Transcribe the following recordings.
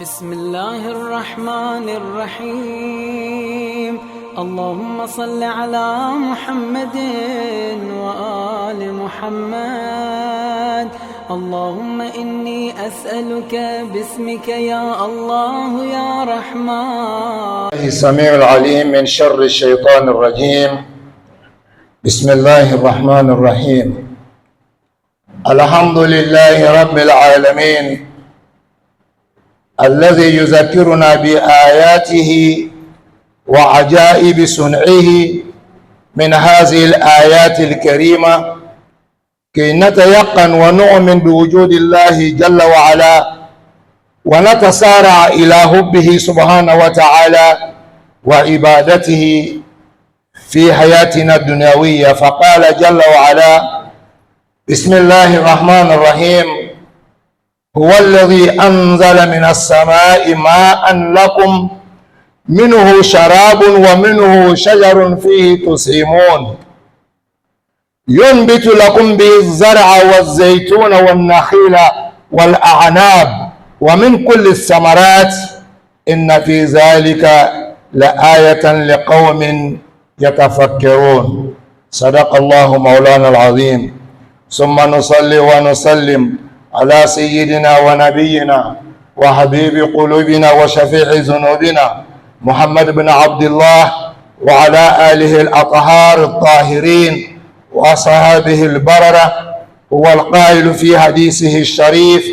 بسم الله الرحمن الرحيم. اللهم صل على محمد وآل محمد. اللهم إني أسألك باسمك يا الله يا رحمن. السميع العليم من شر الشيطان الرجيم. بسم الله الرحمن الرحيم. الحمد لله رب العالمين الذي يذكرنا بآياته وعجائب صنعه من هذه الآيات الكريمة كي نتيقن ونؤمن بوجود الله جل وعلا ونتسارع إلى حبه سبحانه وتعالى وعبادته في حياتنا الدنيوية. فقال جل وعلا: بسم الله الرحمن الرحيم. هو الذي أنزل من السماء ماء لكم منه شراب ومنه شجر فيه تسيمون ينبت لكم به الزرع والزيتون والنخيل والأعناب ومن كل الثمرات إن في ذلك لآية لقوم يتفكرون. صدق الله مولانا العظيم. ثم نصلي ونسلم على سيدنا ونبينا وحبيب قلوبنا وشفيع ذنوبنا محمد بن عبد الله وعلى آله الأطهار الطاهرين وأصحابه البررة. هو القائل في حديثه الشريف: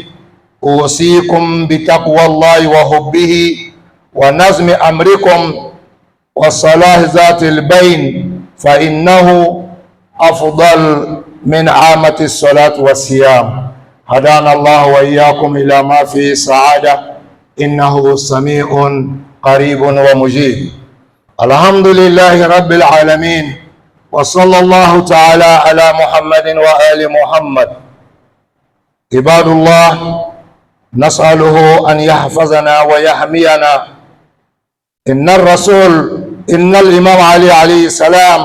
أوصيكم بتقوى الله وحبه ونظم أمركم والصلاح ذات البين فإنه أفضل من عامة الصلاة والصيام. هدانا الله وإياكم إلى ما فيه سعادة إنه سميع قريب ومجيب. الحمد لله رب العالمين، وصلى الله تعالى على محمد وآل محمد. عباد الله، نسأله أن يحفظنا ويحمينا. إن الإمام علي عليه السلام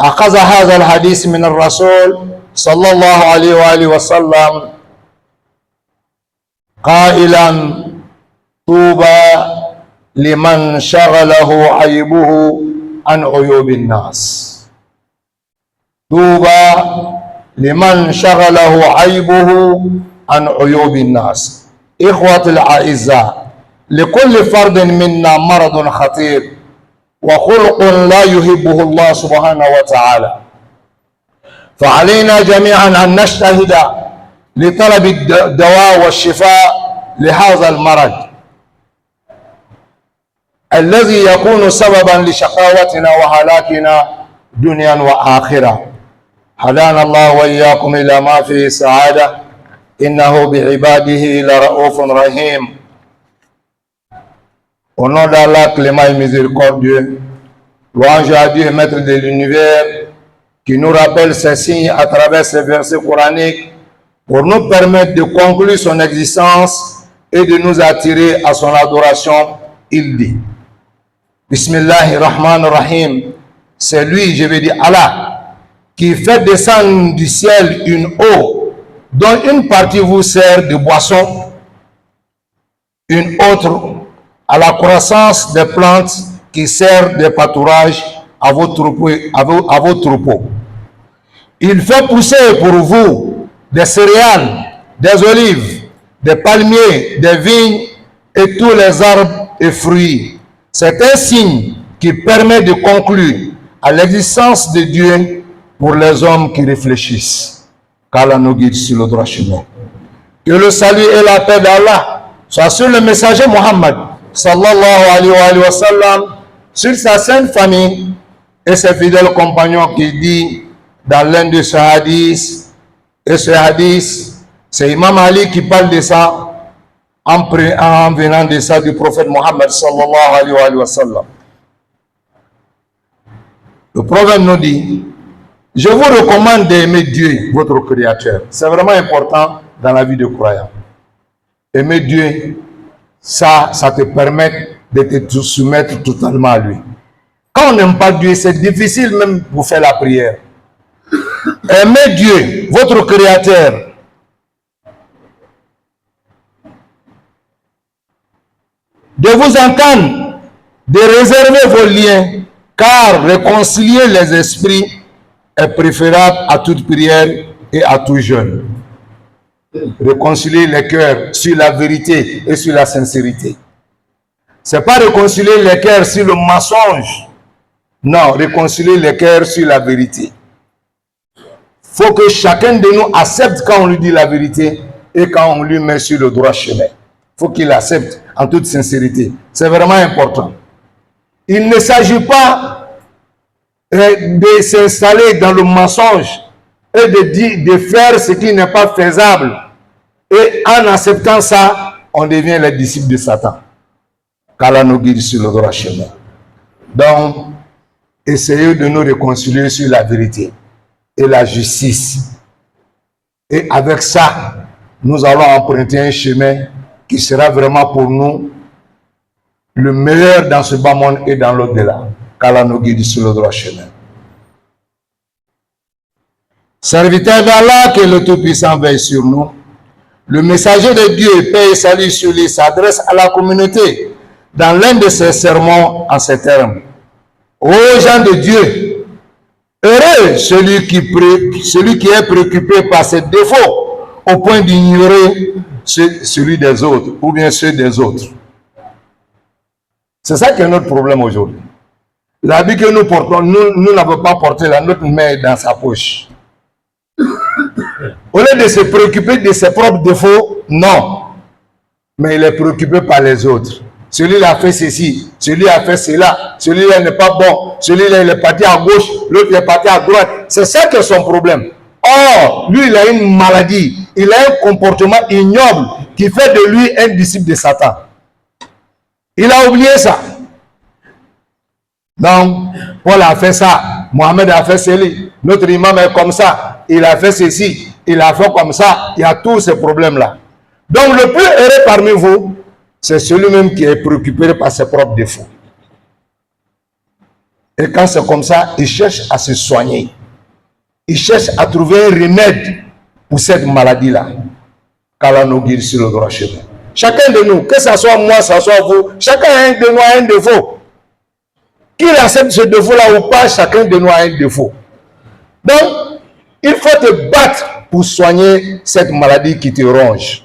أخذ هذا الحديث من الرسول صلى الله عليه وآله وسلم قائلا: طوبى لمن شغله عيبه عن عيوب الناس. طوبى لمن شغله عيبه عن عيوب الناس. إخوة الأعزاء، لكل فرد منا مرض خطير وخلق لا يحبه الله سبحانه وتعالى، فعلينا جميعا أن نجتهد لطلب الدواء والشفاء لهذا المرض الذي يكون سببا لشقاوتنا وهلاكنا دنيا وآخرة. هدانا الله وإياكم إلى ما فيه سعادة إنه بعباده لرؤوف رحيم. Au nom d'Allah, clément et miséricordieux, louange à Dieu, maître de l'univers, qui nous rappelle ces signes à travers ces versets coraniques pour nous permettre de conclure son existence et de nous attirer à son adoration. Il dit: Bismillahirrahmanirrahim. C'est lui, je veux dire Allah, qui fait descendre du ciel une eau dont une partie vous sert de boisson, une autre à la croissance des plantes qui servent de pâturage à vos troupeaux. Il fait pousser pour vous des céréales, des olives, des palmiers, des vignes et tous les arbres et fruits. C'est un signe qui permet de conclure à l'existence de Dieu pour les hommes qui réfléchissent. Qu'Allah nous guide sur le droit chemin. Que le salut et la paix d'Allah soient sur le messager Mohammed sallallahu alayhi wa sallam, sur sa sainte famille et ses fidèles compagnons, qui dit dans l'un de ses hadiths, et ce hadith, c'est Imam Ali qui parle de ça en venant de ça du prophète Mohammed sallallahu alayhi wa sallam. Le prophète nous dit: je vous recommande d'aimer Dieu, votre créateur. C'est vraiment important dans la vie de croyant. Aimer Dieu, ça te permet de te soumettre totalement à lui. Quand on n'aime pas Dieu, c'est difficile même pour faire la prière. Aimez Dieu, votre créateur. de vous entendre, de réserver vos liens, car réconcilier les esprits est préférable à toute prière et à tout jeûne. Réconcilier les cœurs sur la vérité et sur la sincérité. Ce n'est pas réconcilier les cœurs sur le mensonge. Non, réconcilier les cœurs sur la vérité. Il faut que chacun de nous accepte quand on lui dit la vérité et quand on lui met sur le droit chemin. Il faut qu'il accepte en toute sincérité. C'est vraiment important. Il ne s'agit pas de s'installer dans le mensonge et de faire ce qui n'est pas faisable. Et en acceptant ça, on devient les disciples de Satan. Qu'Allah nous guide sur le droit chemin. Donc, essayez de nous réconcilier sur la vérité et la justice. Et avec ça, nous allons emprunter un chemin qui sera vraiment pour nous le meilleur dans ce bas monde et dans l'au-delà. Qu'Allah nous guide sur le droit chemin. Serviteur d'Allah, que le Tout-Puissant veille sur nous. Le messager de Dieu, paix et salut sur lui, s'adresse à la communauté dans l'un de ses sermons en ces termes. Ô gens de Dieu, heureux celui qui est préoccupé par ses défauts au point d'ignorer celui des autres ou bien ceux des autres. C'est ça qui est notre problème aujourd'hui. L'habit que nous portons, nous n'avons pas porté la notre main dans sa poche. Au lieu de se préoccuper de ses propres défauts, non. Mais il est préoccupé par les autres. Celui-là a fait ceci, celui-là a fait cela, celui-là n'est pas bon, celui-là il est parti à gauche, l'autre est parti à droite. C'est ça qui est son problème. Or, lui il a une maladie, il a un comportement ignoble qui fait de lui un disciple de Satan. Il a oublié ça. Donc, Paul a fait ça, Mohamed a fait cela, notre imam est comme ça, il a fait ceci, il a fait comme ça, il y a tous ces problèmes-là. Donc, le plus heureux parmi vous, c'est celui-même qui est préoccupé par ses propres défauts. Et quand c'est comme ça, il cherche à se soigner. Il cherche à trouver un remède pour cette maladie-là. Qu'Allah nous guide sur le droit chemin. Chacun de nous, que ce soit moi, que ce soit vous, chacun de nous a un défaut. Qu'il accepte ce défaut-là ou pas, chacun de nous a un défaut. Donc, il faut te battre pour soigner cette maladie qui te ronge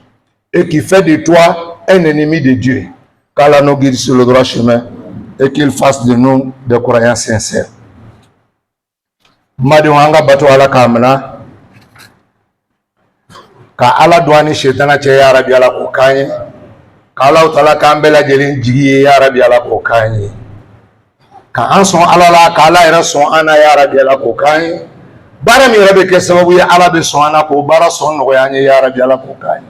et qui fait de toi un ennemi de Dieu. Qu'Allah nous guide sur le droit chemin et qu'il fasse de nous des croyants sincères. Madouanga bato ala kamna ka ala douani shetana che ya rabbi ala ko kanye ka ala utala kambela jelin jigi ya rabbi ala ko kanye ka an son ala la ka ala era son ana ya rabbi ala ko kanye bara mi rabbi ke sababu ya ala be son ana ko bara son no ya ya rabbi ala ko kanye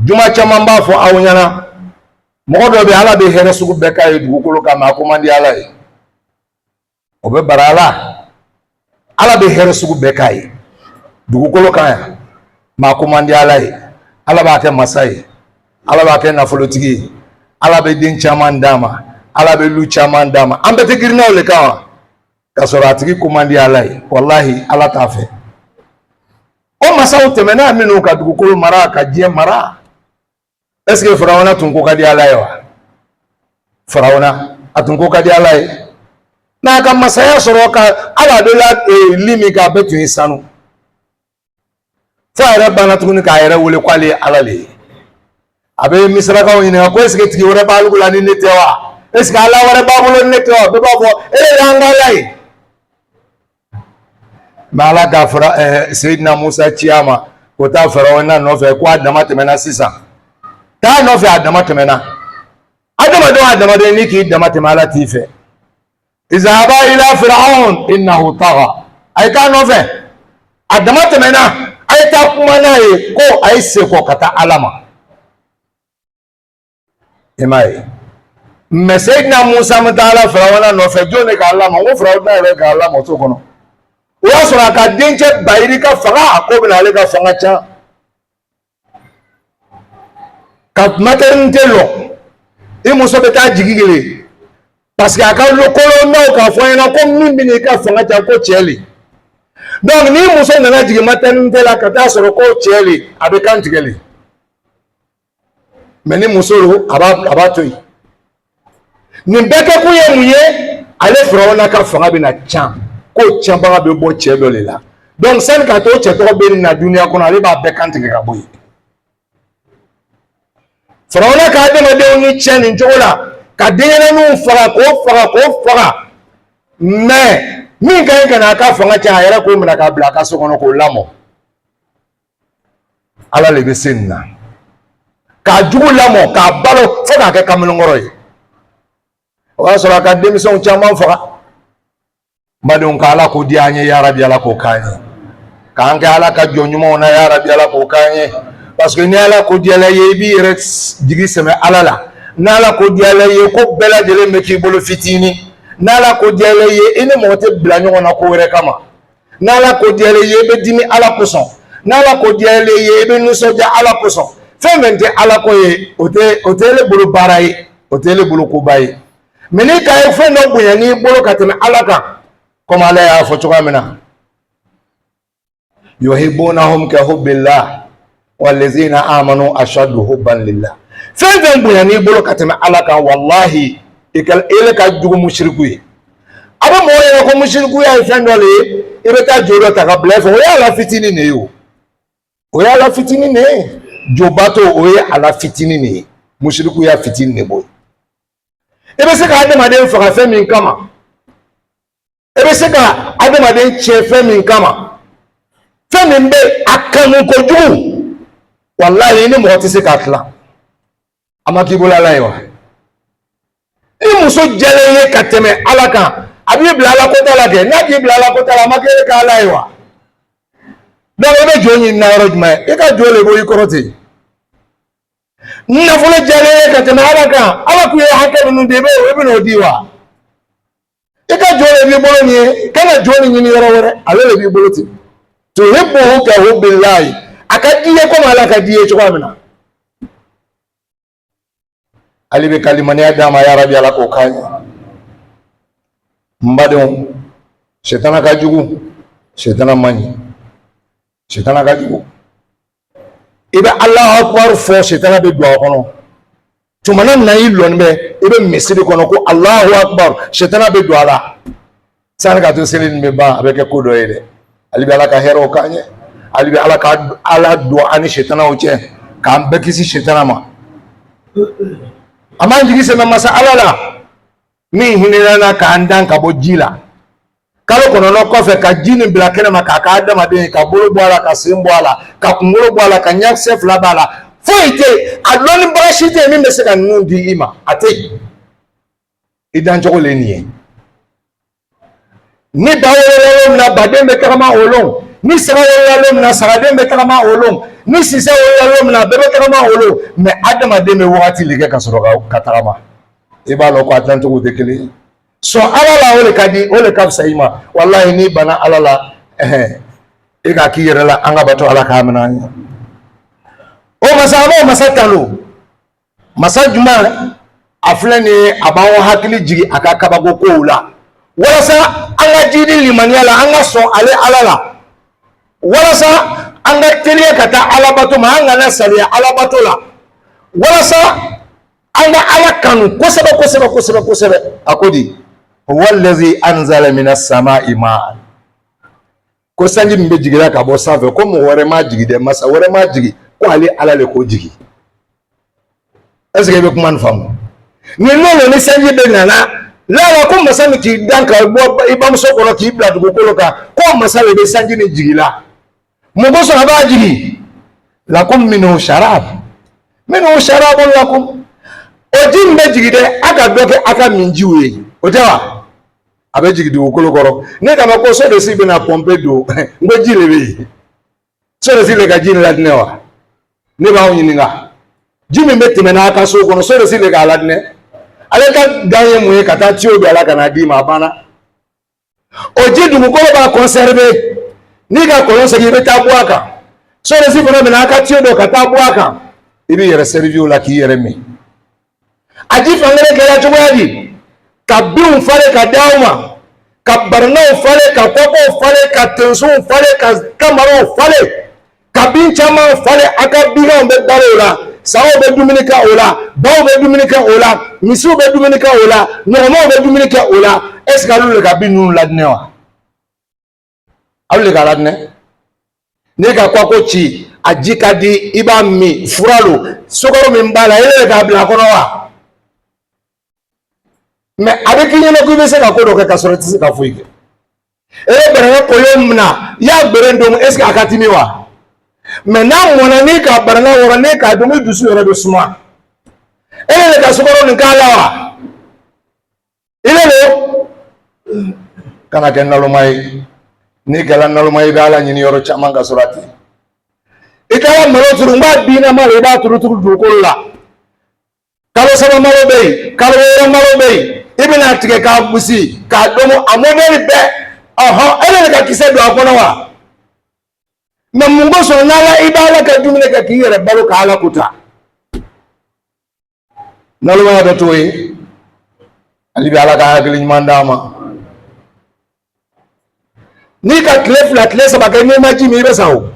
juma chama mba fo awnyana modo be ala be here sugu be kay dugukolo ka ma ko mandi ala e obe barala ala be here sugu be kay dugukolo kan ma ko mandi ala e ala ba ke masai ala ba ke nafolotigi ala be din chaman dama ala be lu chaman dama ambe te girna ole ka kasoratigi ko mandi ala e wallahi ala ta fe o masaw temena minu ka dugukolo mara ka je mara. Est-ce que Pharaona tunko kadi alaye wa? Pharaona atunko kadi alaye. Na ka masaya soroka ala de la limi ka betu insanu. Fa era bana tukuni ka era wole kwale alale. Abe misra ka woni ko est-ce que tigi wore balu la ni netewa? Est-ce que ala wore babulo netewa? Be babo yanga lay. Mala ka Sayyidina Musa Chiama ko ta Pharaona no fe kwa damate mena sisa. Ta no fe adama temena adama do ni ki adama temala tife izaba ila fir'aun innahu tagha ay ka no fe adama temena ay ta kuma na e ko ay se ko kata alama emai Sayyidina Musa mutala fir'aun no fe jone ka alama wo fir'aun na ka alama to kono wo so ka denje bayiri ka faga ko bina le ka fanga cha ka maternité lo e muso be ta jigigele parce que aka lo kolo no ka fo ena ko mimbi ka fanga ta ko cheli donc ni muso na jigi maternité la ka ta so ko cheli abe kan tigeli mais ni musolo abatoi ni beke kuye muye ale Faraona ka fanga bina chan ko chan ba be bo che do lela donc sen ka to che to be na dunia kono ale ba be kan tige ka boy Faraona ka de ma de ni chen ni jola ka de na nu fara ko mais min ka na ka fanga cha yara ko mina ka bla ka so kono ko lamo ala le be senna ka jugu lamo ka balo fo ka ke kamelo ngoro yi wa so ka demison chama fara madon ka ala ko dianye ya rabbi ala ko kanye ka an ka ala ka jonyuma na ya rabbi ala ko kanye parce que ni ala ko diala ye bi ret digi seme ala la na ala ko diala ye ko bela jele me ki bolo fitini na ala ko diala ye ene mote bla nyon na ko were kama na ala ko diala ye be dimi ala ko son na ala ko diala ye be no so ja ala ko son femente ala ko ye otele bolo barai otele bolo ko bayi meni ka e fe no bunya ni bolo kateme ala ka comme ala ya fo choka mena yuhibbunahum ka hubbillah wallazina amanu ashaddu hubban lillah feven bunya ni bolo kateme ala ka wallahi ikal ele ka jugu mushriku yi aba mo ye ko mushriku ya fe ndo le ibe ta joro ta ka blef o ya la fitini ne yo o ya la fitini ne jobato o ya ala fitini ne mushriku ya fitini ne boy ebe se ka ademaden faga fɛn min kama ebe se ka ademaden tiɲɛ fɛn min kama fɛn min bɛ a kanu kojugu wallahi ni mɔgɔ tɛ se k'a tila a ma k'i bolo ala ye wa ni muso jɛlen ye ka tɛmɛ ala kan a b'i bila ala kota la kɛ n'a k'i bila ala kota la a ma k'e ka ala ye wa donc i bɛ jɔn ɲini na yɔrɔ jumɛn i ka jɔn le bɔ i kɔrɔ ten nafolo jale ka tɛmɛ ala kan ala ku ye hakɛ minnu de bɛ o bɛna o di wa i ka jɔn le b'i bolo nin ye kana jɔn nin ɲini yɔrɔ wɛrɛ ale le b'i bolo ten tuhibbuhu ka hubbillahi a ka di ye komi ala ka di ye cogoya min na ale bɛ kalimaniya d'a ma ya rabi ala k'o k'a ɲɛ n badenw sitana ka jugu sitana man ɲi sitana ka jugu ibe Allah akbar fo sitana be do kono tumana na yi lon be ibe misiri kono ko Allahu akbar sitana be do ala san ka to selin be ba avec ko do yede ali be ala ka hero kanye ali be ala ka ala do ani sitana o che ka am bekisi sitana ma aman jigi se masa ala la mi hinina na ka andan ka bo jila kalo kono no kofe ka jini bila kene ma ka adama de ka bolo boala ka simbo ala ka kungolo boala ka nyak sef la bala foite adoni brashite mi mese ka nundi ima ate idan joko le niye ni bawolo na badembe kama olong ni sarawolo na saradembe kama olong ni sise olong na bebe kama olong me adama de me wakati lige ka soro ka tarama ibalo ko atlanto de kele so alala ole kadi ole kapsa ima wallahi ni bana alala e ka kiyere la anga bato ala ka amana o masatalo masajuma aflani abawo hakili jigi aka kabago ko la wala sa anga jidi limaniala anga so ale alala wala sa anga teliya kata ala bato ma anga na salia ala bato la wala sa anga ala kanu kosebe akodi wallazi anzala minas samai ma'an ko sanji mbe jigira ka bo sanfɛ ko mo wɛrɛ ma jigi dɛ masa wɛrɛ ma jigi ko ale ala le ko jigi est-ce que be kuma nfamu ni nolo ni sanji be nana la ko masa mi ki dan ka bo ibam so ko ki bla dugo ko ka ko masa le be sanji ni jigi la mo go so ba jigi lakum minhu sharabun lakum ojin be jigi de aka doke aka minjiwe ojawa abe jigi dugo ko koro ne kama ko so de si be na pompe do ngo jile be so de si le ka jini ladne wa ne ba woni nga jimi meti mena aka so kono so de si le ka ladne ale ka gaye mu e kata ti obi ala kana di ma bana oji dugo ko ba conserver ni ga ko so gi be tabuaka so de si kono mena aka ti odo kata buaka ibi yere servio la ki yere mi aji fangere ke la chugadi kabin fare ka dauma ka barno fare ka koko fare ka tenso fare ka kamaro fare kabin chama fare aka biga be darola sawo be dumuni kɛ o la, baw be dumuni kɛ o la, misiw be dumuni kɛ o la, ɲɔgɔnmaw be dumuni kɛ o la. Est-ce que alu le ka bin ninnu ladinɛ wa? Alu le ka ladinɛ? Ne ka ko ci a ji ka di i b'a min, fura lo, sukaro min b'a la e le k'a bila a kɔnɔ wa? Mais a bɛ k'i ɲɛna ko i bɛ se ka ko dɔ kɛ ka sɔrɔ i tɛ se ka foyi kɛ. E ye bɛrɛngɛ koyo min na i y'a gbere dɔn, est ce que a ka timi wa? Mais n'a mɔna n'i ka bɛrɛngɛ wɔrɔ n'i k'a dɔn i dusu yɛrɛ bɛ suma. E le ka sukaro nin k'a la wa? I le lo kana kɛ naloma ye. N'i kɛra naloma ye i bɛ Ala ɲini yɔrɔ caman ka sɔrɔ a tɛ. I taara malo turu n b'a binna malo i b'a turu turu dugukolo la. Kalo 3 malo bɛ yen, kalo 6 malo bɛ yen. I bɛna tigɛ k'a gosi k'a dɔn a modèle bɛɛ. E le ka kisɛ don a kɔnɔ wa? Mais mun kosɔn n'Ala i bɛ Ala ka dumuni kɛ k'i yɛrɛ balo ka Ala kuta? Nalomaya bɛ t'o ye. Ali bɛ Ala ka hakili ɲuman d'a ma. N'i ka tile 2 tile 3 kɛ n'i ma ji min i bɛ sa o.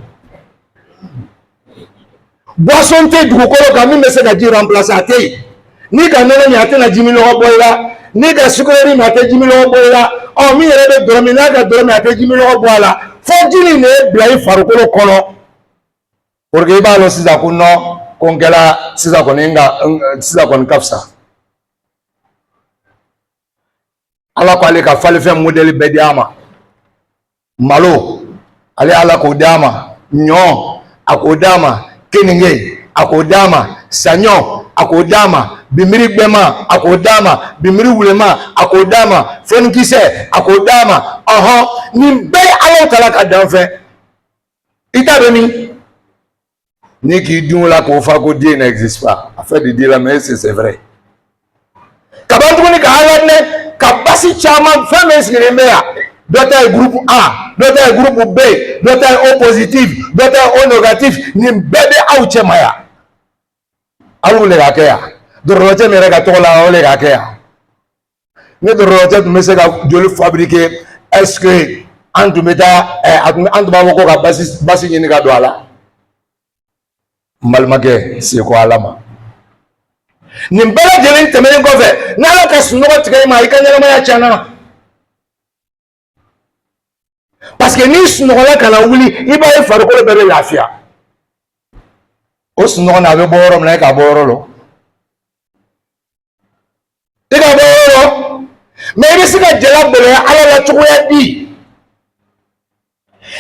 Boisson tɛ dugukolo kan min bɛ se ka ji remplacer a tɛ yen. N'i ka nɔnɔ min a tɛna ji min nɔgɔ bɔ i la, n'i ka sukaro min a tɛ ji min nɔgɔ bɔ i la, min yɛrɛ bɛ dɔrɔn min n'a ka dɔrɔn min a tɛ ji min nɔgɔ bɔ a la, fo ji nin de ye bila i farikolo kɔnɔ. Pour que i b'a dɔn sisan ko non ko n kɛla sisan kɔni ka fisa. Ala ko ale ka falifɛn modèle bɛɛ di a ma. Malo ale Ala k'o d'a ma, ɲɔ a k'o d'a ma, keninge a k'o d'a ma, saɲɔ a k'o d'a ma, bimiri gbɛma a k'o d'a ma, bimiri wulema a k'o d'a ma, fɛnkisɛ a k'o d'a ma. Nin bɛɛ ye Ala tala ka danfɛn. I t'a dɔn min? Ni k'i dun o la k'o fa ko Dieu n'existe pas, a fait de Dieu la mais c'est vrai. Ka ban tuguni ka Ala minɛ ka basi caman fɛn min sigilen bɛ yan. Dɔ ta ye groupe A, dɔ ta ye groupe B, dɔ ta ye O positif, dɔ ta ye O négatif. Nin bɛɛ bɛ aw cɛ ma yan. Aw le ka kɛ yan. Dɔrɔtɔrɔ min yɛrɛ ka tɔgɔ la aw le ka kɛ yan. Ni dɔrɔtɔrɔ tun bɛ se ka joli fabriquer, est-ce que an tun bɛ taa an tun b'a fɔ ko ka basi ɲini ka don a la? N balimakɛ seko Ala ma. Nin bɛɛ lajɛlen tɛmɛnen kɔfɛ n'Ala ka sunɔgɔ tigɛ i ma i ka ɲɛnamaya tiɲɛna. Parce que n'i sunɔgɔla ka na wuli i b'a ye farikolo bɛɛ bɛ lafiya. O sunɔgɔ na a bɛ bɔ yɔrɔ min na e ka bɔ yɔrɔ lɔ. I ka bɔ yɔrɔ lɔ. Mais i bɛ se ka jala gɛlɛya Ala la cogoya di?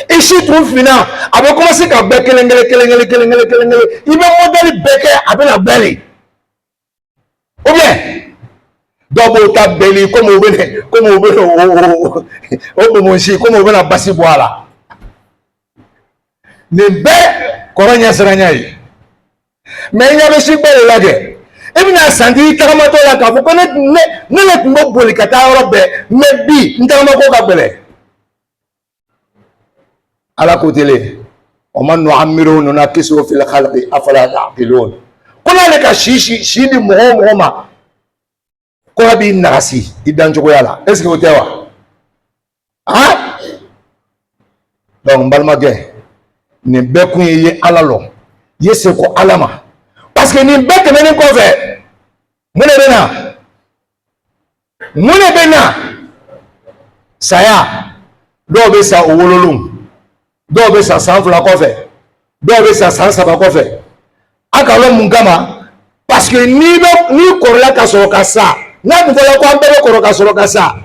I si tun finna a bɛ commencer ka bɛɛ kelen kelen. I bɛ modèle bɛɛ kɛ a bɛna bɛɛ de. Ou bien dɔw b'o ta bɛɛli comme o bɛna basi bɔ a la. Nin bɛɛ kɔrɔ ɲɛsiranɲɛ ye. Mais i ɲɛ bɛ si bɛɛ de la kɛ. I bɛna santi i tagamatɔ la k'a fɔ ko ne le tun bɛ boli ka taa yɔrɔ bɛɛ mais bi n tagamako ka gɛlɛn. Ala ko tele wa man nu'ammiruhu nunakkisuhu fil khalqi afala ta'qilun. Ko n'ale ka si di mɔgɔ o mɔgɔ ma ko a b'i nagasi i dancogoya la. Est ce que o tɛ wa? Donc n balimakɛ nin bɛɛ kun ye Ala lɔ i ye seko Ala ma. Parce que nin bɛɛ tɛmɛnen kɔfɛ mun de bɛ na? Saya. Dɔw bɛ sa o wololon, dɔw bɛ sa san 2 kɔfɛ, dɔw bɛ sa san 3 kɔfɛ. A ka lɔ mun kama? Parce que n'i kɔrɔla ka sɔrɔ ka sa, n'a tun fɔla ko an bɛɛ bɛ kɔrɔ ka sɔrɔ ka sa,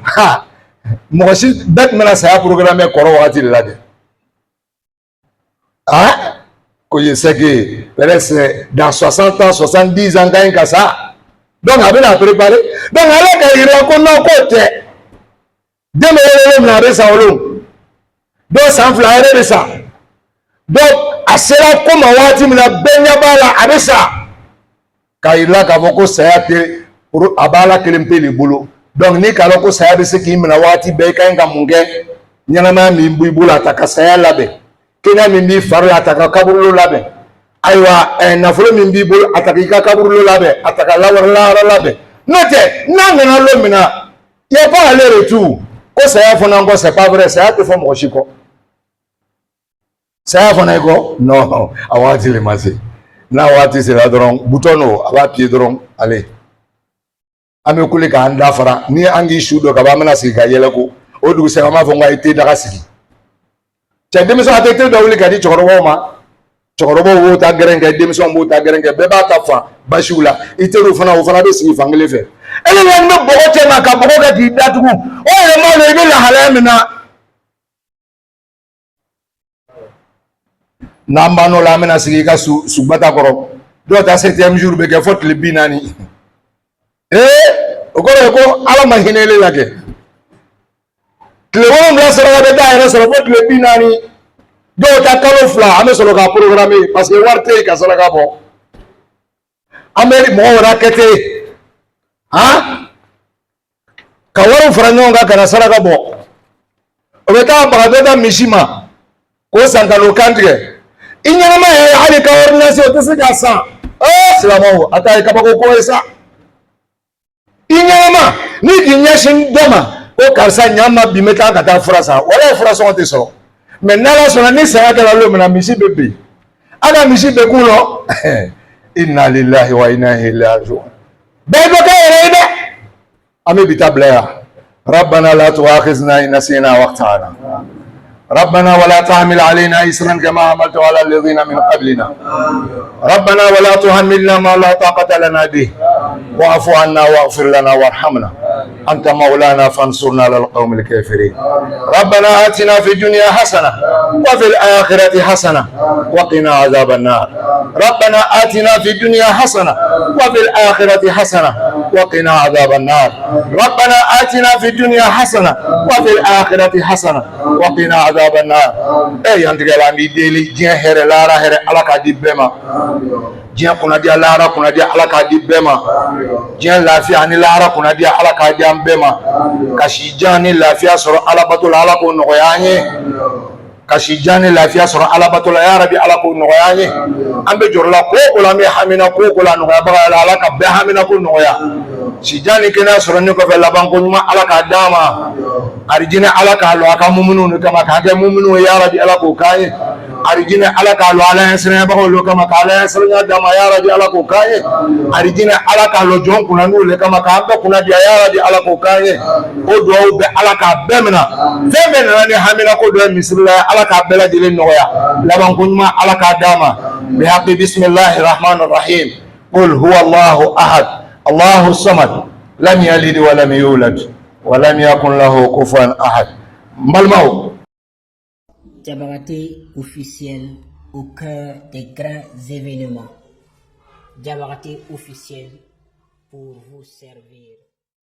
mɔgɔ si bɛɛ tun bɛna saya programme kɔrɔ wagati de la dɛ. Que je sais que peut-être dans 60 ans, 70 ans, quand il ça. Donc, on a préparé. Donc, alors qu'il y a un côté, demain, on a ça. Donc, ça me ça. Donc, à cela, comme on a dit, on a bien ça. Quand il a dit que ça a été pour abala kelempe le boulot. Donc, ni kaloko ça a été qui m'a wati beka nga munge, nyama mi mbula takasaya labe. Kenya mimbi faru ataka kaburu labe. Aywa nafolo mimbi bol ataka kaburu labe, ataka lawar labe. Note, nangana lo mina. Il n'y a pas aller-retour. Ko ça y a c'est pas vrai, ça a te fait mochiko. Ça y a non, awati le masé. n'a waati sera dɔrɔn bouton a b'a pied dɔrɔn allez an bɛ kule k'an da fara ni an k'i su dɔ ka ban an bɛna sigi ka yɛlɛ ko o dugusɛ an b'a fɔ n k'a ye te daga sigi cɛ denmisɛnw a tɛ te dɔ wuli ka di cɛkɔrɔbaw ma cɛkɔrɔbaw b'o ta gɛrɛn kɛ denmisɛnw b'o ta gɛrɛn kɛ bɛɛ b'a ta fa basiw la i teriw fana o fana bɛ sigi fan kelen fɛ e ni ɲɔgɔn bɛ bɔgɔ cɛ ma ka bɔgɔ kɛ k'i datugu o yɛrɛ m'a dɔn i bɛ lahalaya min na n'an ban'o la an bɛna sigi i ka subata kɔrɔ dɔw ta 7e jour bɛ kɛ fo tile 40 o kɔrɔ ye ko ala ma hinɛ ne la kɛ tile 7 saraka bɛ taa yɛrɛ sɔrɔ fo tile 40 dɔw ta kalo 2 an bɛ sɔrɔ ka programmer parce que wari tɛ yen ka saraka bɔ an bɛ mɔgɔ wɛrɛ kɛ ten ka wariw fara ɲɔgɔn kan ka na saraka bɔ o bɛ taa baga dɔ da misi ma k'o san ka n'o kan tigɛ i ɲɛnama yɛrɛ hali ka ordonnance o tɛ se k'a san silamɛw a ta ye kabako ko ye sa i ɲɛnama ni k'i ɲɛsin dɔ ma ko karisa ɲa ma bi n bɛ taa ka taa fura san wala fura sɔngɔ tɛ sɔrɔ mɛ n'ala sɔnna ni saya kɛra don min na misi bɛ bin a ka misi bɛ k'u lɔ inna lillahi wa inna ilaihi raji'un bɛɛ bɛ kɛ yɛrɛ ye dɛ an bɛ bi ta bila yan rabbana la tu'akhizna in nasina wa akhtana ربنا ولا تحمل علينا إسرا كما حملته على الذين من قبلنا ربنا ولا تحملنا ما لا طاقة لنا به واعف عنا واغفر لنا وارحمنا أنت مولانا فانصرنا على القوم الكافرين ربنا آتنا في الدنيا حسنة وفي الآخرة حسنة وقنا عذاب النار ربنا آتنا في الدنيا حسنة وفي الآخرة حسنة وقنا عذاب النار ربنا آتنا في الدنيا حسنة وفي الآخرة حسنة وقنا عذاب النار أي أنت قال أمي ديلي جين هير لارا هير على كادي بما جين كنا دي لارا كنا دي على كادي بما جين لافيا ني لارا كنا دي على كادي أم بما كشي جاني لافيا سر على بطل على كون نغياني كشي جاني لافيا سر على بطل يا ربي على كون نغياني أم بجرلا كوكولا مي حمينا كوكولا نغيا بغا على كبه حمينا كون نغيا sijani kena soronni ko fe laban ko nyuma ala ka dama arijina ala ka lo aka mumunu kama ka ga mumunu ya rabbi ala ko kai arijina ala ka lo ala yasra ba ko lo kama ka ala yasra dama ya rabbi ala ko kai arijina ala ka lo jon kuna nule kama ka amba kuna dia ya rabbi ala ko kai o do be ala ka bemna febe na ni hamina ko do misilla ala ka bela dile noya laban ko nyuma ala ka dama bi haqqi bismillahir rahmanir rahim qul huwa allah ahad الله الصمد لم يلد ولم يولد ولم يكن له كفوا أحد مالمو Diabaté officiel au cœur des grands événements. Diabaté officiel pour vous servir.